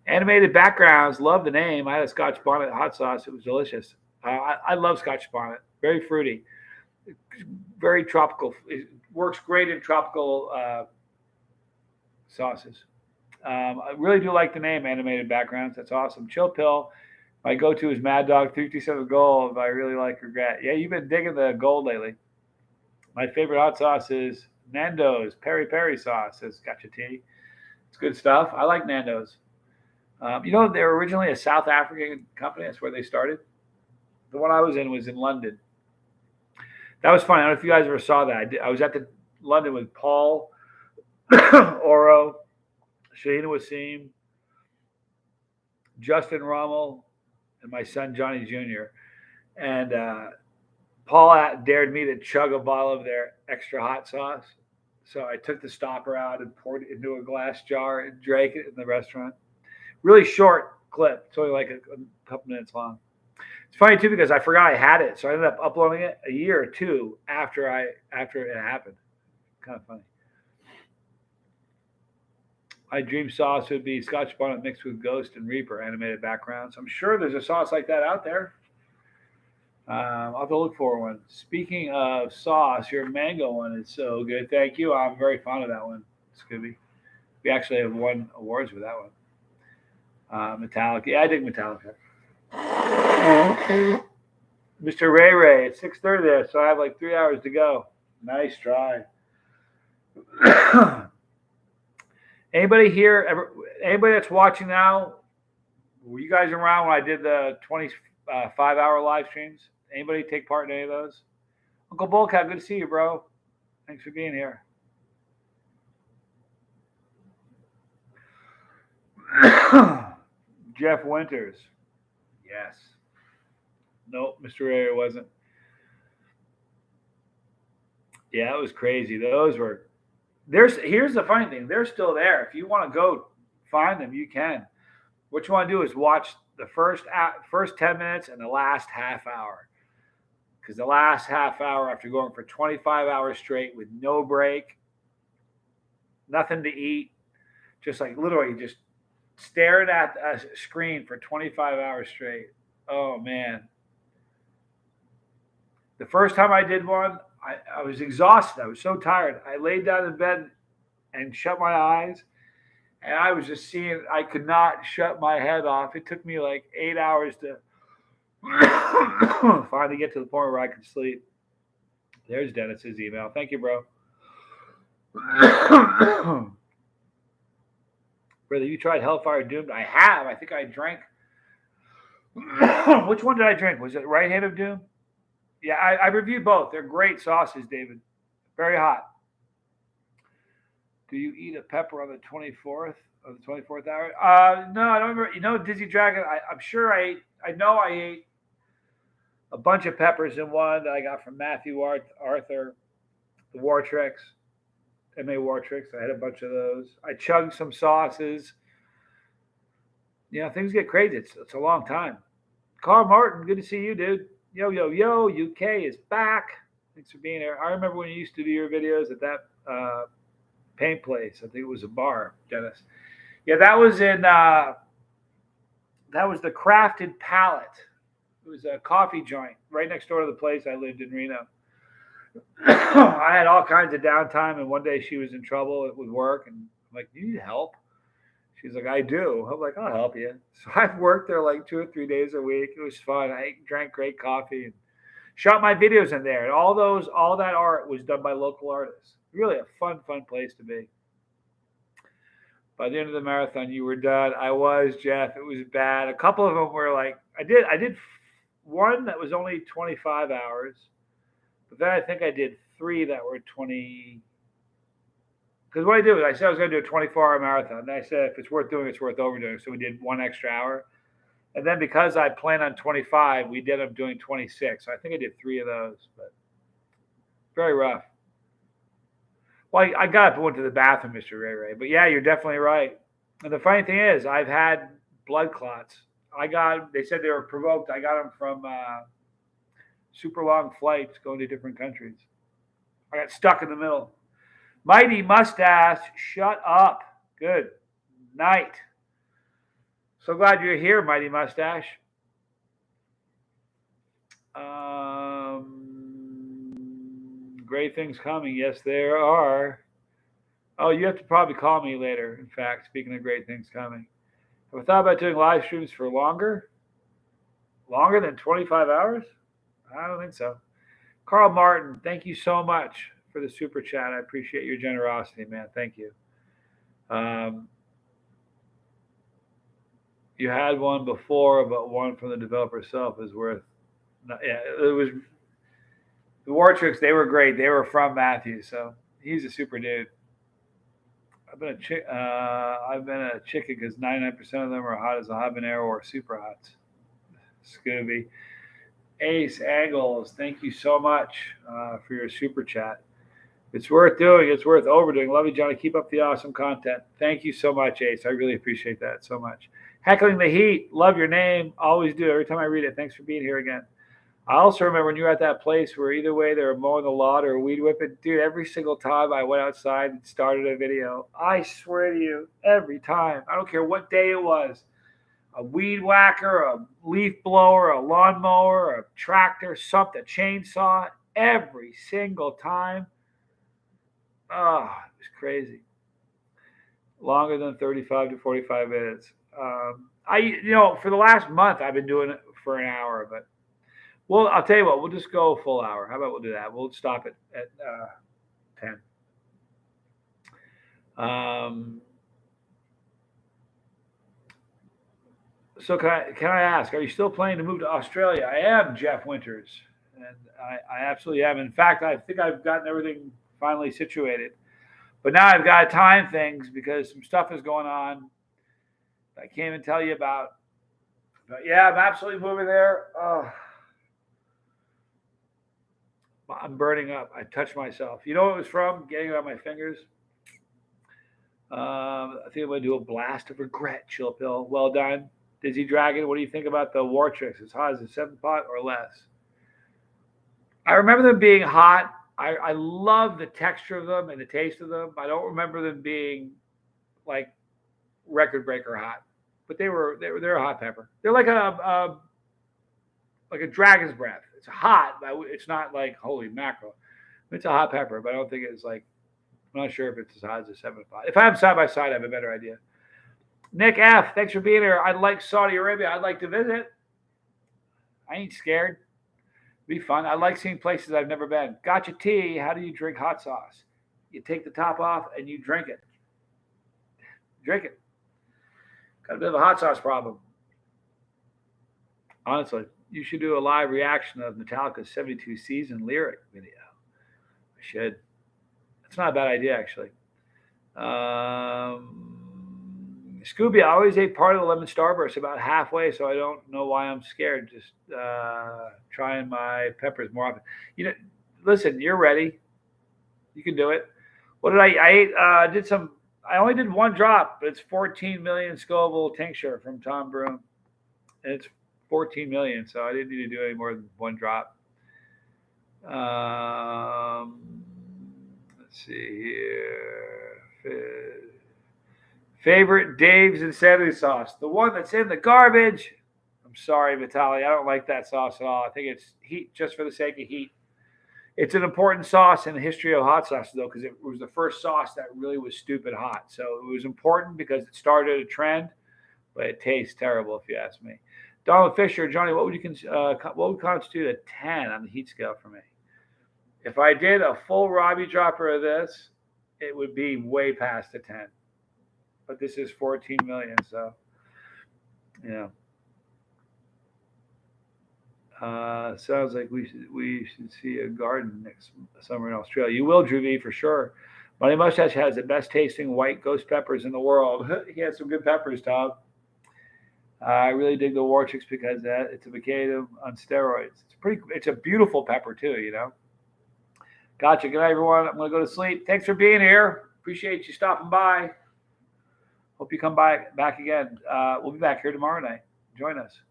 Speaker 1: Animated backgrounds. Love the name. I had a Scotch bonnet hot sauce. It was delicious. I love Scotch bonnet. Very fruity. Very tropical. It works great in tropical sauces. I really do like the name Animated Backgrounds. That's awesome. Chill Pill. My go-to is Mad Dog 327 Gold. I really like Regret. Yeah, you've been digging the gold lately. My favorite hot sauce is Nando's Peri Peri sauce. Says Gotcha Tea. It's good stuff. I like Nando's. They're originally a South African company. That's where they started. The one I was in London. That was funny. I don't know if you guys ever saw that. I was at London with Paul, Oro, Shahina Wasim, Justin Rommel, and my son Johnny Jr. And Paul dared me to chug a bottle of their extra hot sauce. So I took the stopper out and poured it into a glass jar and drank it in the restaurant. Really short clip. It's only like a couple minutes long. It's funny too because I forgot I had it, so I ended up uploading it a year or two after it happened. Kind of funny. My dream sauce would be Scotch bonnet mixed with Ghost and Reaper animated backgrounds. I'm sure there's a sauce like that out there. I'll have to look for one. Speaking of sauce, your mango one is so good. Thank you. I'm very fond of that one, Scooby. We actually have won awards with that one. Metallica. Yeah, I dig Metallica. Mr. Ray, it's 6:30 there, so I have like 3 hours to go. Nice try. Anybody here? Anybody that's watching now? Were you guys around when I did the 25-hour live streams? Anybody take part in any of those? Uncle Bullcat, good to see you, bro. Thanks for being here. Jeff Winters. Yes. Nope, Mr. Ray wasn't. Yeah, it was crazy. Those were. Here's the funny thing. They're still there. If you want to go find them, you can. What you want to do is watch the first 10 minutes and the last half hour. Because the last half hour, after going for 25 hours straight with no break, nothing to eat, just like literally just staring at a screen for 25 hours straight. Oh man. The first time I did one, I was exhausted. I was so tired. I laid down in bed and shut my eyes, and I was just seeing. I could not shut my head off. It took me like 8 hours to finally get to the point where I could sleep. There's Dennis's email. Thank you, bro. Brother, you tried Hellfire Doom? I have. I think I drank. Which one did I drink? Was it Right Hand of Doom? Yeah, I reviewed both. They're great sauces, David. Very hot. Do you eat a pepper on the 24th of the 24th hour? No, I don't remember. You know, Dizzy Dragon, I'm sure I ate. I know I ate a bunch of peppers in one that I got from Matthew Arthur, the War Tricks, MA War Tricks. I had a bunch of those. I chugged some sauces. You know, things get crazy. It's a long time. Carl Martin, good to see you, dude. Yo, yo, yo, UK is back. Thanks for being here. I remember when you used to do your videos at that paint place. I think it was a bar, Dennis. Yeah, that was in, that was the Crafted Palette. It was a coffee joint right next door to the place I lived in Reno. I had all kinds of downtime, and one day she was in trouble with work, and I'm like, "Do you need help?" She's like, "I do." I'm like, "I'll help you." So I've worked there like 2 or 3 days a week. It was fun. I drank great coffee and shot my videos in there. And all that art was done by local artists. Really a fun place to be. By the end of the marathon, you were done. I was, Jeff. It was bad. A couple of them were like, I did one that was only 25 hours, but then I think I did 3 that were 20. Because what I did was I said I was going to do a 24-hour marathon. And I said if it's worth doing, it's worth overdoing. So we did 1 extra hour. And then because I planned on 25, we ended up doing 26. So I think I did 3 of those, but very rough. Well, I got up and went to the bathroom, Mr. Ray. But yeah, you're definitely right. And the funny thing is, I've had blood clots. They said they were provoked. I got them from super long flights going to different countries. I got stuck in the middle. Mighty Mustache, shut up. Good night. So glad you're here, Mighty Mustache. Great things coming. Yes, there are. Oh, you have to probably call me later. In fact, speaking of great things coming. Have I thought about doing live streams for longer? Longer than 25 hours? I don't think so. Carl Martin, thank you so much for the super chat. I appreciate your generosity, man. Thank you. You had one before, but one from the developer itself is worth. Yeah, it was the War Tricks. They were great. They were from Matthew, so he's a super dude. I've been a chicken because 99% of them are hot as a habanero or super hot. Scooby, Ace Angles, thank you so much for your super chat. It's worth doing. It's worth overdoing. Love you, Johnny. Keep up the awesome content. Thank you so much, Ace. I really appreciate that so much. Heckling the Heat. Love your name. Always do. Every time I read it. Thanks for being here again. I also remember when you were at that place where either way they were mowing the lawn or weed whipping. Dude, every single time I went outside and started a video, I swear to you, every time. I don't care what day it was. A weed whacker, a leaf blower, a lawnmower, a tractor, something, a chainsaw. Every single time. Oh, it was crazy. Longer than 35 to 45 minutes. For the last month, I've been doing it for an hour, but I'll tell you what, we'll just go full hour. How about we'll do that? We'll stop it at 10. So can I ask, are you still planning to move to Australia? I am, Jeff Winters, and I absolutely am. In fact, I think I've gotten everything finally situated. But now I've got to time things because some stuff is going on I can't even tell you about. But yeah, I'm absolutely moving there. Oh, I'm burning up. I touched myself. You know what it was from? Getting it on my fingers. I think I'm going to do a blast of regret, Chill Pill. Well done. Dizzy Dragon, what do you think about the War Tricks? As hot as a 7 pot or less? I remember them being hot. I love the texture of them and the taste of them. I don't remember them being like record breaker hot, but they're a hot pepper. They're like a dragon's breath. It's hot, but it's not like holy mackerel. It's a hot pepper, but I don't think it's like. I'm not sure if it's as hot as a 7 pot. If I have side by side, I have a better idea. Nick F, thanks for being here. I'd like Saudi Arabia. I'd like to visit. I ain't scared. It'd be fun. I like seeing places I've never been. Gotcha tea. How do you drink hot sauce? You take the top off and you drink it. Drink it. Got a bit of a hot sauce problem. Honestly, you should do a live reaction of Metallica's 72 Season lyric video. I should. It's not a bad idea, actually. Scooby, I always ate part of the lemon starburst about halfway, so I don't know why I'm scared. Just trying my peppers more often. Listen, you're ready. You can do it. What did I ate? I only did one drop, but it's 14 million Scoville tincture from Tom Broom. And it's 14 million, so I didn't need to do any more than one drop. Let's see here. Favorite Dave's Insanity sauce. The one that's in the garbage. I'm sorry, Vitaly. I don't like that sauce at all. I think it's heat just for the sake of heat. It's an important sauce in the history of hot sauces, though, because it was the first sauce that really was stupid hot. So it was important because it started a trend, but it tastes terrible if you ask me. Donald Fisher, Johnny, what would constitute a 10 on the heat scale for me? If I did a full Robbie dropper of this, it would be way past a 10. But this is 14 million, so sounds like we should see a garden next summer in Australia. You will, Drew V, for sure. Money Mustache has the best tasting white ghost peppers in the world. He has some good peppers, Tom. I really dig the War Chicks because it's a macadam on steroids. It's a beautiful pepper too, Gotcha. Good night, everyone. I'm gonna go to sleep. Thanks for being here. Appreciate you stopping by. Hope you come back again. We'll be back here tomorrow night. Join us.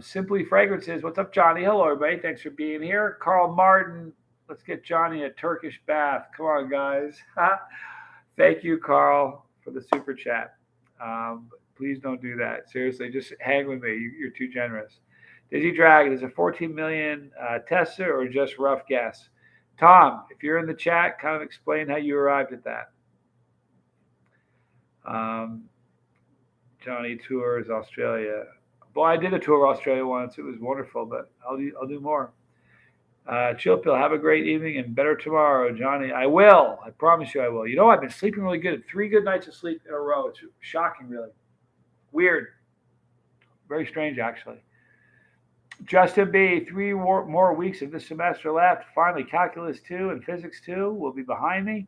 Speaker 1: Simply Fragrances. What's up, Johnny? Hello, everybody. Thanks for being here. Carl Martin. Let's get Johnny a Turkish bath. Come on, guys. Thank you, Carl, for the super chat. Please don't do that. Seriously, just hang with me. You're too generous. Dizzy Dragon, is a 14 million tester or just rough guess? Tom, if you're in the chat, kind of explain how you arrived at that. Johnny tours Australia. Boy, I did a tour of Australia once. It was wonderful, but I'll do more. Chill Pill, have a great evening and better tomorrow, Johnny. I will. I promise you I will. I've been sleeping really good. 3 good nights of sleep in a row. It's shocking, really. Weird. Very strange, actually. Justin B, 3 more weeks of this semester left. Finally, Calculus 2 and Physics 2 will be behind me.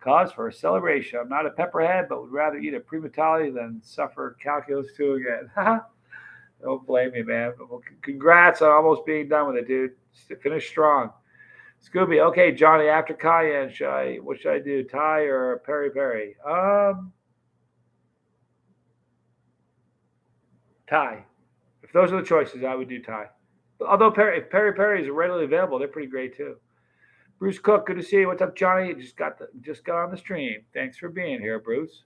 Speaker 1: Cause for a celebration. I'm not a pepperhead, but would rather eat a primatali than suffer Calculus 2 again. Don't blame me, man. Well, congrats on almost being done with it, dude. Finish strong. Scooby, okay, Johnny, after Cayenne, what should I do? Thai or peri peri? Thai. If those are the choices, I would do Thai. Although if peri peri is readily available, they're pretty great too. Bruce Cook, good to see you. What's up, Johnny? Just got on the stream. Thanks for being here, Bruce.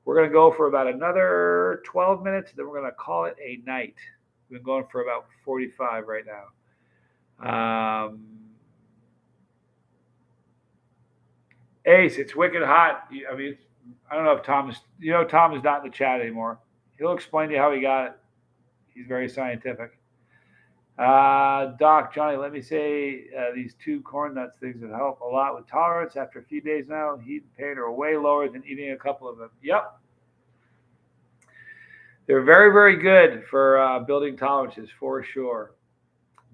Speaker 1: We're going to go for about another 12 minutes, then we're going to call it a night. We've been going for about 45 right now. Ace, it's wicked hot. I mean, I don't know if Tom is, Tom is not in the chat anymore. He'll explain to you how he got it. He's very scientific. Doc, Johnny, let me say these 2 corn nuts things have helped a lot with tolerance. After a few days now, heat and pain are way lower than eating a couple of them. Yep. They're very, very good for building tolerances for sure.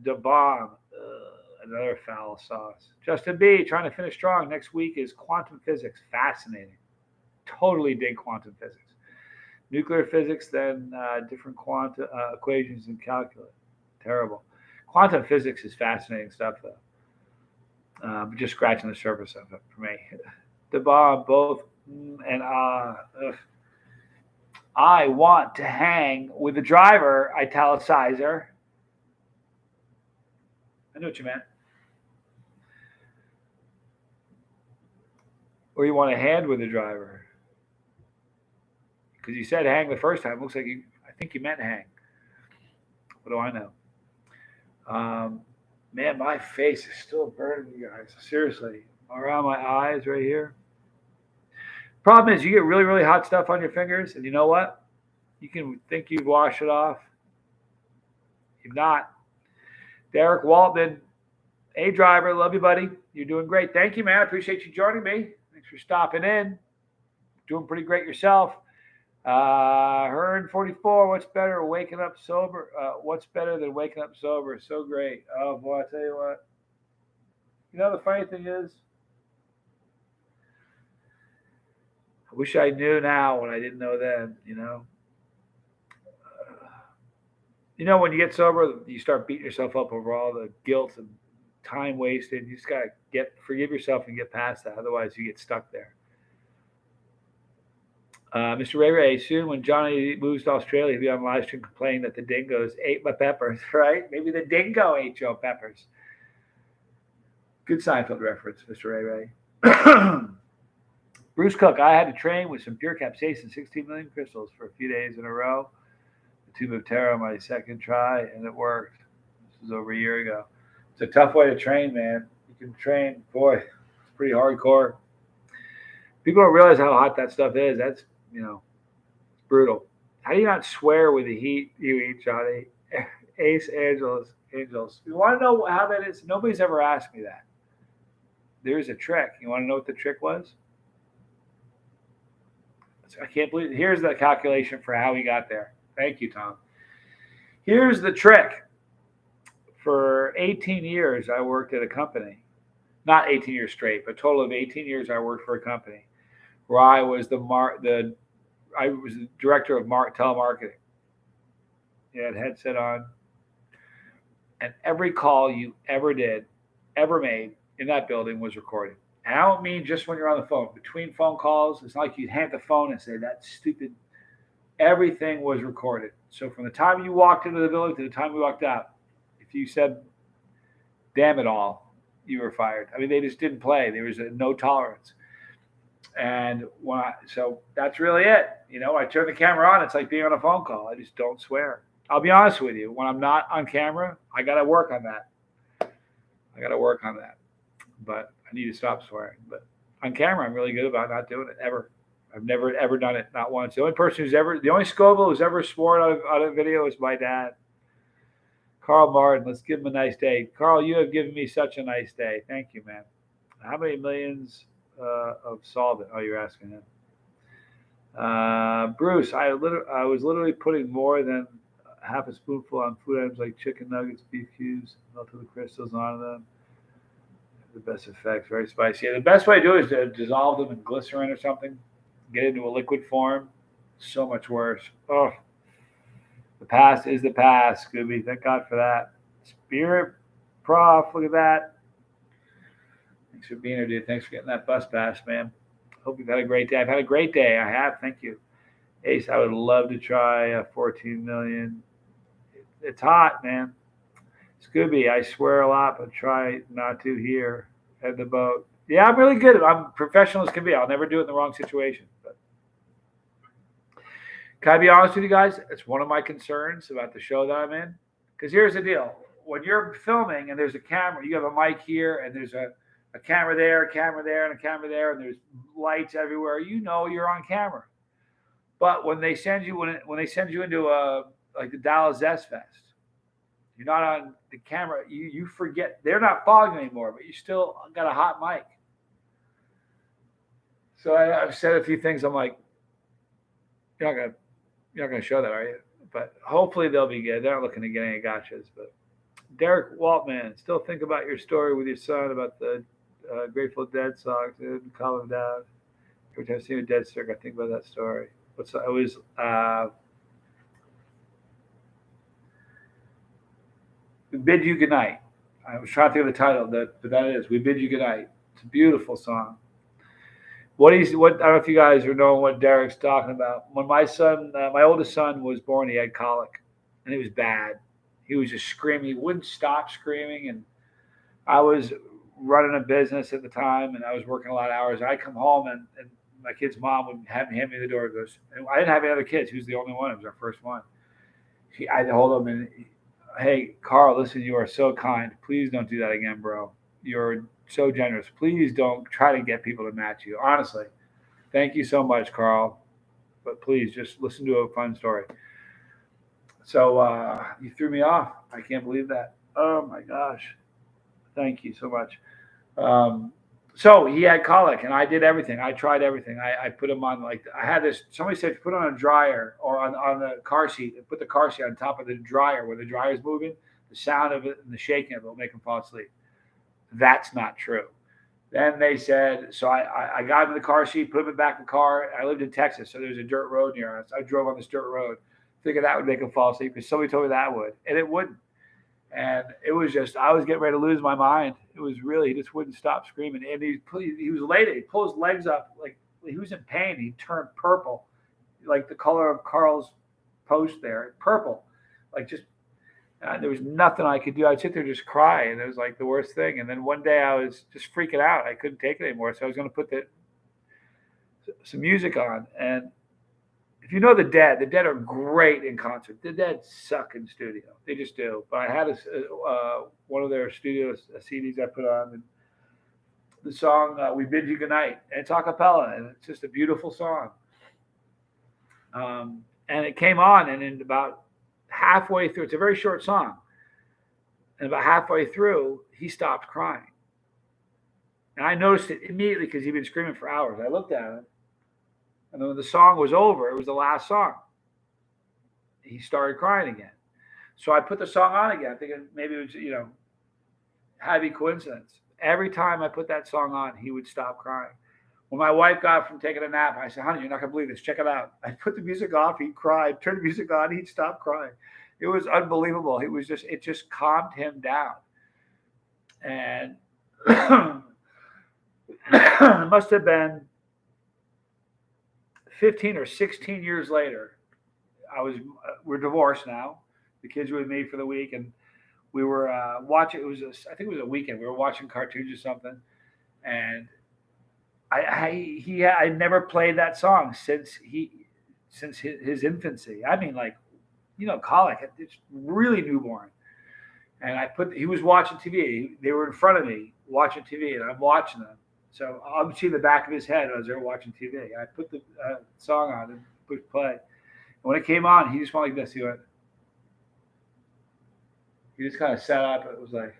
Speaker 1: The bomb, another foul sauce. Justin B, trying to finish strong. Next week is quantum physics. Fascinating. Totally dig quantum physics. Nuclear physics, then different quantum equations in calculus. Terrible. Quantum physics is fascinating stuff, though. But just scratching the surface of it for me. The bomb, both and I want to hang with the driver, italicizer. I know what you meant. Or you want to hand with the driver. Because you said hang the first time. Looks like I think you meant hang. What do I know? Man, my face is still burning, you guys. Seriously. Around my eyes right here. Problem is, you get really, really hot stuff on your fingers, and you know what? You can think you've washed it off. You've not. Derek Waltman, hey, driver, love you, buddy. You're doing great. Thank you, man. I appreciate you joining me. Thanks for stopping in. Doing pretty great yourself. Hearn 44, what's better, waking up sober? What's better than waking up sober? So great. Oh, boy, I tell you what. You know, the funny thing is, I wish I knew now when I didn't know then, you know. When you get sober, you start beating yourself up over all the guilt and time wasted. You just got to forgive yourself and get past that. Otherwise, you get stuck there. Mr. Ray, soon when Johnny moves to Australia, he'll be on live stream complaining that the dingoes ate my peppers, right? Maybe the dingo ate your peppers. Good Seinfeld reference, Mr. Ray. Bruce Cook, I had to train with some pure capsaicin, 16 million crystals for a few days in a row. The tube of tarot my second try, and it worked. This was over a year ago. It's a tough way to train, man. You can train, boy, it's pretty hardcore. People don't realize how hot that stuff is. That's, it's brutal. How do you not swear with the heat you eat, Johnny? Ace Angels. You want to know how that is? Nobody's ever asked me that. There's a trick. You want to know what the trick was? I can't believe it. Here's the calculation for how we got there. Thank you, Tom. Here's the trick. For 18 years, I worked at a company. Not 18 years straight, but a total of 18 years I worked for a company where I was the director of telemarketing. You had headset on. And every call you ever made in that building was recorded. And I don't mean just when you're on the phone. Between phone calls, it's not like you'd hand the phone and say, that's stupid. Everything was recorded. So from the time you walked into the building to the time you walked out, if you said, damn it all, you were fired. I mean, they just didn't play. There was no tolerance. And so that's really it. I turn the camera on. It's like being on a phone call. I just don't swear. I'll be honest with you. When I'm not on camera, I got to work on that. But I need to stop swearing. But on camera, I'm really good about not doing it ever. I've never, ever done it. Not once. The only Scoville who's ever sworn on a video is my dad. Carl Martin, let's give him a nice day. Carl, you have given me such a nice day. Thank you, man. How many millions of solvent? Oh, you're asking him. Bruce, I was literally putting more than half a spoonful on food items like chicken nuggets, beef cubes, melted the crystals on them. The best effects, very spicy. Yeah, the best way to do it is to dissolve them in glycerin or something. Get into a liquid form. So much worse. Oh, the past is the past, Scooby. Thank God for that. Spirit Prof, look at that. Thanks for being here, dude. Thanks for getting that bus pass, man. Hope you've had a great day. I've had a great day. I have. Thank you. Ace, I would love to try 14 million. It's hot, man. Scooby, I swear a lot, but try not to here at the boat. Yeah, I'm really good. I'm professional as can be. I'll never do it in the wrong situation. But can I be honest with you guys? It's one of my concerns about the show that I'm in. Because here's the deal. When you're filming and there's a camera, you have a mic here and there's a camera there, a camera there, and a camera there, and there's lights everywhere. You're on camera. But when they send you into like the Dallas Zest Fest, you're not on the camera. You forget. They're not fogging anymore, but you still got a hot mic. So I've said a few things. I'm like, you're not You're not going to show that, are you? But hopefully they'll be good. They're not looking to get any gotchas. But Derek Waltman, still think about your story with your son about the Grateful Dead songs and calm him down. Every time I see a dead circle, I think about that story. I was We Bid You Goodnight. I was trying to think of the title, but that is We Bid You Goodnight. It's a beautiful song. What I don't know if you guys are knowing what Derek's talking about. When my oldest son was born, he had colic, and it was bad. He was just screaming. He wouldn't stop screaming, and I was running a business at the time, and I was working a lot of hours. I'd come home, and my kid's mom would have me hand me the door. Goes, and I didn't have any other kids. He was the only one. It was our first one. I'd hold him and, hey, Carl, listen, you are so kind. Please don't do that again, bro. You're so generous. Please don't try to get people to match you. Honestly, thank you so much, Carl. But please just listen to a fun story. So you threw me off. I can't believe that. Oh my gosh. Thank you so much. Um, so he had colic, and I did everything. I tried everything. I put him on like I had this. Somebody said put on a dryer or on the car seat and put the car seat on top of the dryer where the dryer is moving. The sound of it and the shaking of it will make him fall asleep. That's not true. Then they said, so I got him in the car seat, put him back in the car. I lived in Texas, so there's a dirt road near us. I drove on this dirt road, thinking that would make him fall asleep because somebody told me that would, and it wouldn't. And it was just, I was getting ready to lose my mind. It was really, he just wouldn't stop screaming. And he was late. He pulled his legs up like he was in pain. He turned purple, like the color of Carl's post there, purple, like just there was nothing I could do. I'd sit there and just cry, and it was like the worst thing. And then one day I was just freaking out. I couldn't take it anymore, so I was going to put some music on. And if you know the Dead are great in concert. The Dead suck in studio; they just do. But I had one of their studio CDs I put on, and the song "We Bid You Goodnight," and it's a cappella, and it's just a beautiful song. And it came on, and in about halfway through, it's a very short song, and about halfway through, he stopped crying. And I noticed it immediately because he'd been screaming for hours. I looked at him, and then when the song was over, it was the last song. He started crying again. So I put the song on again, thinking maybe it was, had to be coincidence. Every time I put that song on, he would stop crying. When my wife got up from taking a nap, I said, honey, you're not going to believe this. Check it out. I put the music off. He'd cry. Turned the music on. He'd stop crying. It was unbelievable. It just calmed him down. And it must have been 15 or 16 years later. We're divorced now. The kids were with me for the week, and we were watching. I think it was a weekend. We were watching cartoons or something, and I never played that song since his infancy. I mean, like, colic. It's really newborn. And he was watching TV. They were in front of me watching TV, and I'm watching them. So I'm seeing the back of his head as they're watching TV. I put the song on and pushed play. And when it came on, he just went like this. He just kind of sat up. It was like,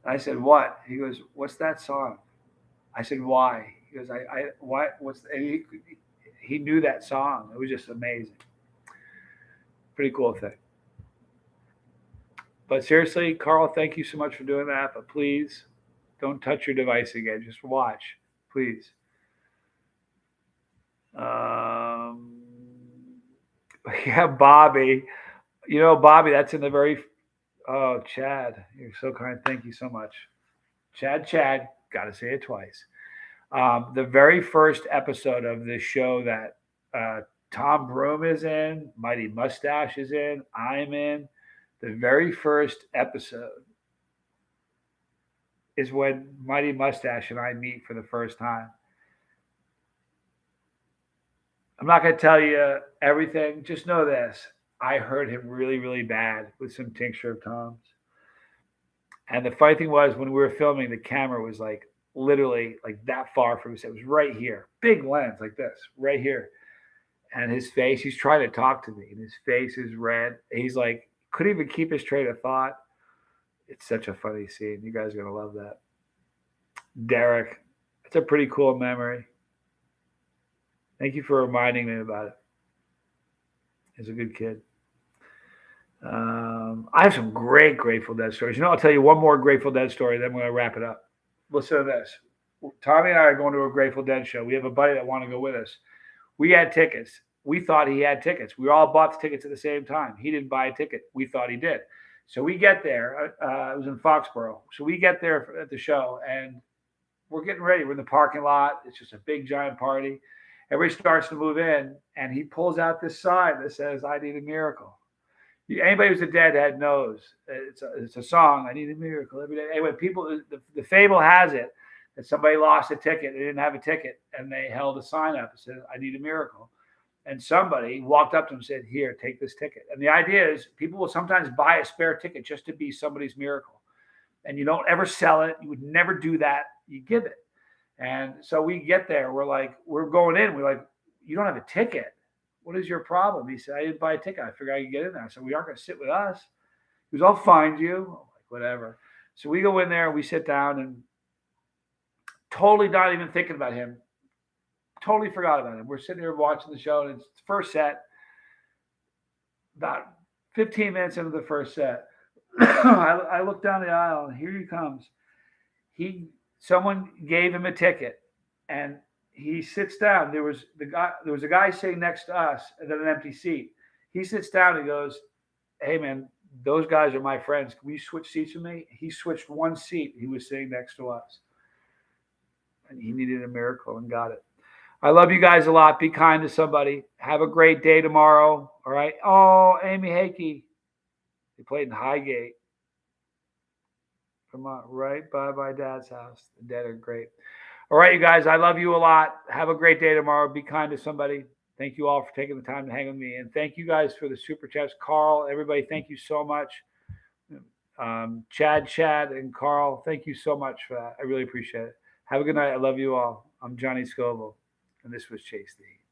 Speaker 1: I said, what? He goes, what's that song? I said, why? He goes, what? And he knew that song. It was just amazing. Pretty cool thing. But seriously, Carl, thank you so much for doing that. But please don't touch your device again. Just watch, please. Yeah, Bobby. Bobby, that's in the very. Oh, Chad, you're so kind. Thank you so much. Chad, got to say it twice. The very first episode of this show that Tom Broom is in, Mighty Mustache is in, I'm in. The very first episode is when Mighty Mustache and I meet for the first time. I'm not going to tell you everything. Just know this. I hurt him really, really bad with some tincture of Tom's. And the funny thing was, when we were filming, the camera was like literally like that far from us. It was right here. Big lens like this, right here. And his face, he's trying to talk to me, and his face is red. He's like, couldn't even keep his train of thought. It's such a funny scene. You guys are going to love that. Derek, it's a pretty cool memory. Thank you for reminding me about it. He's a good kid. I have some great Grateful Dead stories. I'll tell you one more Grateful Dead story, then we're going to wrap it up. Listen to this. Tommy and I are going to a Grateful Dead show. We have a buddy that wanted to go with us. We had tickets. We thought he had tickets. We all bought the tickets at the same time. He didn't buy a ticket. We thought he did. So we get there. It was in Foxborough. So we get there at the show, and we're getting ready. We're in the parking lot. It's just a big, giant party. Everybody starts to move in, and he pulls out this sign that says, "I need a miracle." Anybody who's a deadhead knows it's a song. I need a miracle every day. Anyway, people, the fable has it that somebody lost a ticket. They didn't have a ticket, and they held a sign up that said, "I need a miracle." And somebody walked up to him and said, "Here, take this ticket." And the idea is people will sometimes buy a spare ticket just to be somebody's miracle. And you don't ever sell it. You would never do that. You give it. And so we get there. We're going in. We're like, "You don't have a ticket. What is your problem?" He said, "I didn't buy a ticket. I figured I could get in there." So we aren't going to sit with us. He goes, "I'll find you." I'm like, whatever. So we go in there, we sit down, and totally not even thinking about him. Totally forgot about him. We're sitting here watching the show, and it's the first set. About 15 minutes into the first set, I look down the aisle, and here he comes. Someone gave him a ticket, and he sits down. There was a guy sitting next to us and then an empty seat. He sits down and goes, "Hey man, those guys are my friends. Can we switch seats with me?" He switched one seat. He was sitting next to us. And he needed a miracle and got it. I love you guys a lot. Be kind to somebody. Have a great day tomorrow. All right. Oh, Amy Hakey. They played in Highgate. Come on, right by Dad's house. The Dead are great. All right, you guys. I love you a lot. Have a great day tomorrow. Be kind to somebody. Thank you all for taking the time to hang with me. And thank you guys for the super chats. Carl, everybody, thank you so much. Chad, and Carl, thank you so much for that. I really appreciate it. Have a good night. I love you all. I'm Johnny Scoville, and this was Chase the Heat.